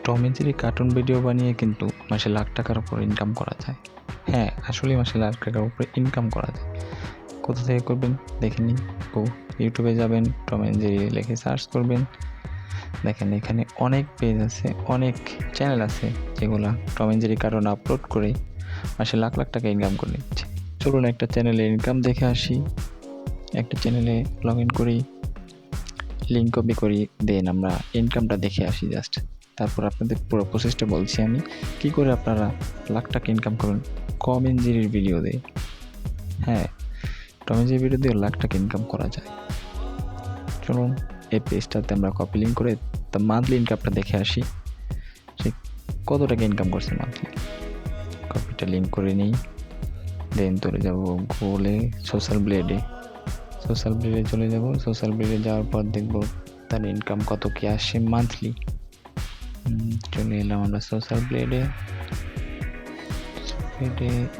Tom and Jerry cartoon video বানিয়ে কিন্তু মাসে লাখ টাকার উপর ইনকাম করা যায়। হ্যাঁ, আসলে মাসে লাখ টাকার উপরে ইনকাম করা যায়। কোথা থেকে করবেন দেখে নিন। ইউটিউবে যাবেন, টম এন্ড জেরি লিখে সার্চ করবেন। দেখেন এখানে অনেক পেজ আছে, অনেক চ্যানেল আছে যেগুলো Tom and Jerry cartoon upload করে মাসে লাখ লাখ টাকা ইনকাম করে নিচ্ছে। চলুন একটা চ্যানেলে ইনকাম দেখে আসি। একটা চ্যানেলে লগ ইন করি, লিঙ্ক কপি করি, দেন আমরা ইনকামটা দেখে আসি জাস্ট। তারপর আপনাদের পুরো প্রসেসটা বলছি আমি, কি করে আপনারা লাখ টাকা ইনকাম করুন টম এন্ড জেরির ভিডিও দিয়ে। হ্যাঁ, টম এন্ড জেরির ভিডিও দিয়ে লাখ টাকা ইনকাম করা যায়। চলুন এই পেজটাতে আমরা কপি লিঙ্ক করে মান্থলি ইনকামটা দেখে আসি, সে কত টাকা ইনকাম করছে মান্থলি। কপিটা লিঙ্ক করে নিই, দেন চলে যাব গুগলে, সোশ্যাল ব্লেডে চলে যাব। সোশ্যাল ব্লেডে যাওয়ার পর দেখব তার ইনকাম কত কি আসে মান্থলি। চলে এলাম আমরা সোশ্যাল ব্লেডে।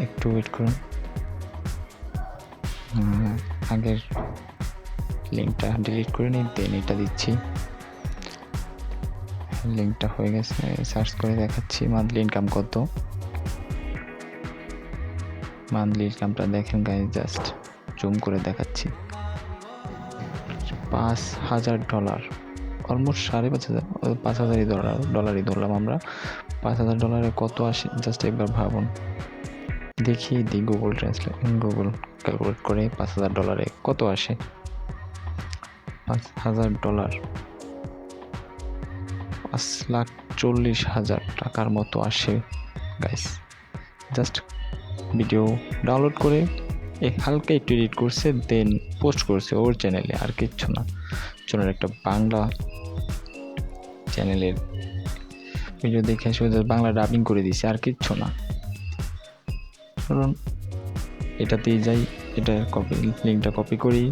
একটু ওয়েট করুন, আগের লিঙ্কটা ডিলিট করে নিই, দেন এটা দিচ্ছি। লিঙ্কটা হয়ে গেছে, সার্চ করে দেখাচ্ছি মান্থলি ইনকাম কত। মান্থলি ইনকামটা দেখেন গাইস, জাস্ট জুম করে দেখাচ্ছি। $5,000, অলমোস্ট $5,500 ডলারই ধরলাম আমরা। $5,000 কত আসে জাস্ট একবার ভাবুন। দেখি গুগল ক্যালকুলেট করে $5,000 কত আসে। $5,000 5,40,000 টাকার মতো আসে গাইস। জাস্ট ভিডিও ডাউনলোড করে হালকা একটু এডিট করছে, দেন পোস্ট করছে ওর চ্যানেলে, আর কিচ্ছু না। চলুন একটা বাংলা চ্যানেলের ভিডিও দেখে শুধু বাংলা ডাবিং করে দিছে, আর কিচ্ছু না। চলুন এটাতেই যাই, এটা লিঙ্কটা কপি করি।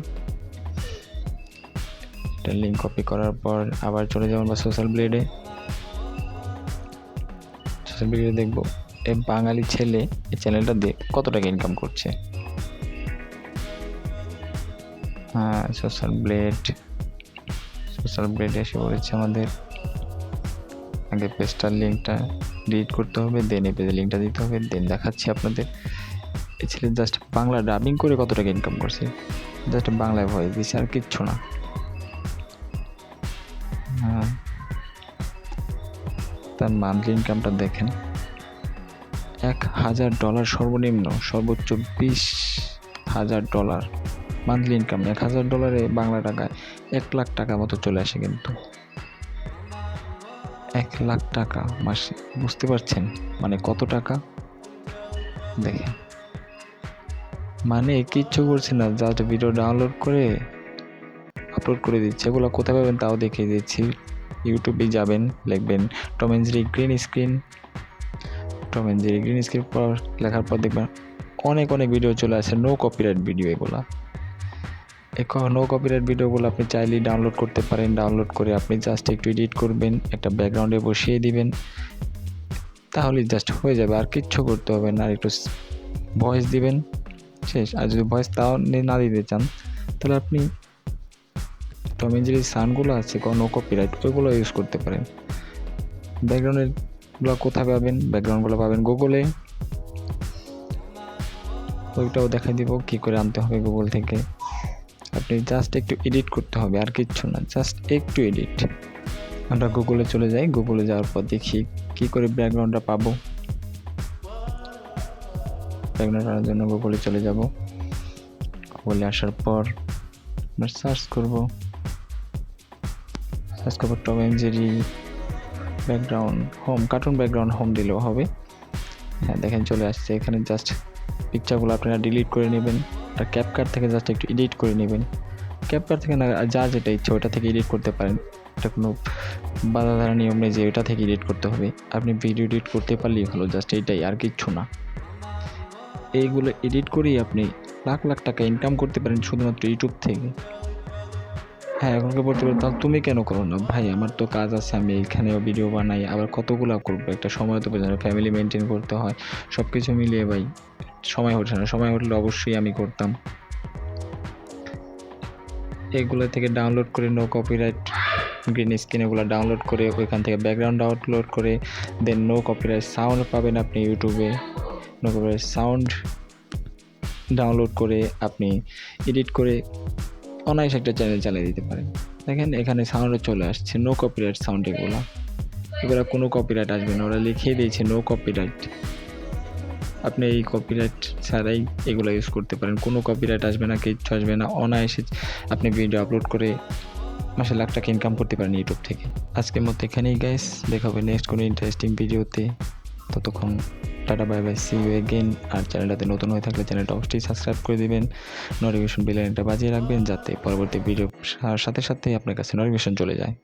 এটা লিঙ্ক কপি করার পর আবার চলে যাবো আমরা সোশ্যাল ব্লেডে দেখবো এই বাঙালি ছেলে এই চ্যানেলটা দিয়ে কত টাকা ইনকাম করছে। হ্যাঁ, সোশ্যাল ব্লেড এসে পড়েছে আমাদের। আগে পেজটার লিঙ্কটা ডিলিট করতে হবে, দেন এই পেজের লিঙ্কটা দিতে হবে, দেন দেখাচ্ছি আপনাদের। এই ছেলে জাস্ট বাংলা ডাবিং করে কত টাকা ইনকাম করছে, জাস্ট বাংলায় ভয়েস দিচ্ছে, আর কিচ্ছু না। হ্যাঁ, তার মান্থলি ইনকামটা দেখেন, $1,000 সর্বনিম্ন, সর্বোচ্চ $20,000 মান্থলি ইনকাম। $1,000 বাংলা টাকায় 1 লাখ টাকা মতো চলে আসে কিন্তু। 1 লাখ টাকা মাসে, বুঝতে পারছেন মানে কত টাকা? দেখেন, মানে কিচ্ছু করছে না, জাস্ট ভিডিও ডাউনলোড করে আপলোড করে দিচ্ছে। এগুলো কোথায় পাবেন তাও দেখিয়ে দিচ্ছি। ইউটিউবে যাবেন, লিখবেন Tom and Jerry green screen পর লেখার পর দেখবেন অনেক ভিডিও চলে আসে, no copyright video. No copyright ভিডিওগুলো আপনি চাইলেই ডাউনলোড করতে পারেন। ডাউনলোড করে আপনি জাস্ট একটু এডিট করবেন, একটা ব্যাকগ্রাউন্ডে বসিয়ে দিবেন, তাহলেই জাস্ট হয়ে যাবে, আর কিচ্ছু করতে হবে না। আর একটু ভয়েস দিবেন, শেষ। আর যদি ভয়েস তাও না দিতে চান, তাহলে আপনি টম এন্ড জেরির সাউন্ডগুলো আছে নো কপিরাইট, ওইগুলো ইউজ করতে পারেন। ব্যাকগ্রাউন্ডেরগুলো কোথায় পাবেন? ব্যাকগ্রাউন্ডগুলো পাবেন গুগলে, ওইটাও দেখাই দিব কী করে আনতে হবে গুগল থেকে। আপনি জাস্ট একটু এডিট করতে হবে, আর কিচ্ছু না, জাস্ট একটু এডিট। আমরা গুগলে চলে যাই, গুগলে যাওয়ার পর দেখি কী করে ব্যাকগ্রাউন্ডটা পাবো। ব্যাকগ্রাউন্ড আনার জন্য গুগলে চলে যাব। গুগলে আসার পর আমরা সার্চ করব Tom and Jerry background home, cartoon background home দিলেও হবে। হ্যাঁ, দেখেন চলে আসছে। এখানে জাস্ট পিকচারগুলো আপনারা ডিলিট করে নেবেন, আর ক্যাপকাট থেকে জাস্ট একটু এডিট করে নেবেন। ক্যাপকাট থেকে না, যা যেটা ইচ্ছে ওটা থেকে এডিট করতে পারেন, এটা কোনো বাধা ধরা নিয়ম নেই যে ওটা থেকে এডিট করতে হবে। আপনি ভিডিও এডিট করতে পারলেই হলো, জাস্ট এইটাই, আর কিচ্ছু না। এইগুলো এডিট করেই আপনি লাখ লাখ টাকা ইনকাম করতে পারেন শুধুমাত্র ইউটিউব থেকে। হ্যাঁ, এখনকে বলতে পারেন তাহলে তুমি কেন করো না? ভাই, আমার তো কাজ আছে, আমি এখানেও ভিডিও বানাই, আবার কতগুলো করবো, একটা সময় তো প্রয়োজন, ফ্যামিলি মেনটেন করতে হয়, সব কিছু মিলিয়ে ভাই সময় হচ্ছে না। সময় হলে অবশ্যই আমি করতাম। এগুলো থেকে ডাউনলোড করে নো কপিরাইট গ্রিন স্ক্রিন এগুলো ডাউনলোড করে ওইখান থেকে ব্যাকগ্রাউন্ড ডাউনলোড করে দেন নো কপিরাইট সাউন্ড পাবেন আপনি ইউটিউবে। নো কপিরাইট সাউন্ড ডাউনলোড করে আপনি এডিট করে অনায়াসে একটা চ্যানেল চালিয়ে দিতে পারেন। দেখেন এখানে সাউন্ডও চলে আসছে, নো কপিরাইট সাউন্ড এগুলো কোনো কপিরাইট আসবে না, ওরা লিখিয়ে দিয়েছে নো কপিরাইট। আপনি এই কপিরাইট ছাড়াই এগুলো ইউজ করতে পারেন, কোনো কপিরাইট আসবে না, কিচ্ছু আসবে না। অনায়াসে আপনি ভিডিও আপলোড করে মাসে লাখ টাকা ইনকাম করতে পারেন ইউটিউব থেকে। আজকের মতো এখানেই গাইস, দেখা হবে নেক্সট কোনো ইন্টারেস্টিং ভিডিওতে। ততক্ষণ tata, bye bye, see you again. আর চ্যানেলটাতে নতুন হয়ে থাকলে চ্যানেলটা অবশ্যই সাবস্ক্রাইব করে দিবেন, নোটিফিকেশন বেল আইকনটা বাজিয়ে রাখবেন যাতে পরবর্তী ভিডিও সাথে সাথে আপনার কাছে নোটিফিকেশন চলে যায়।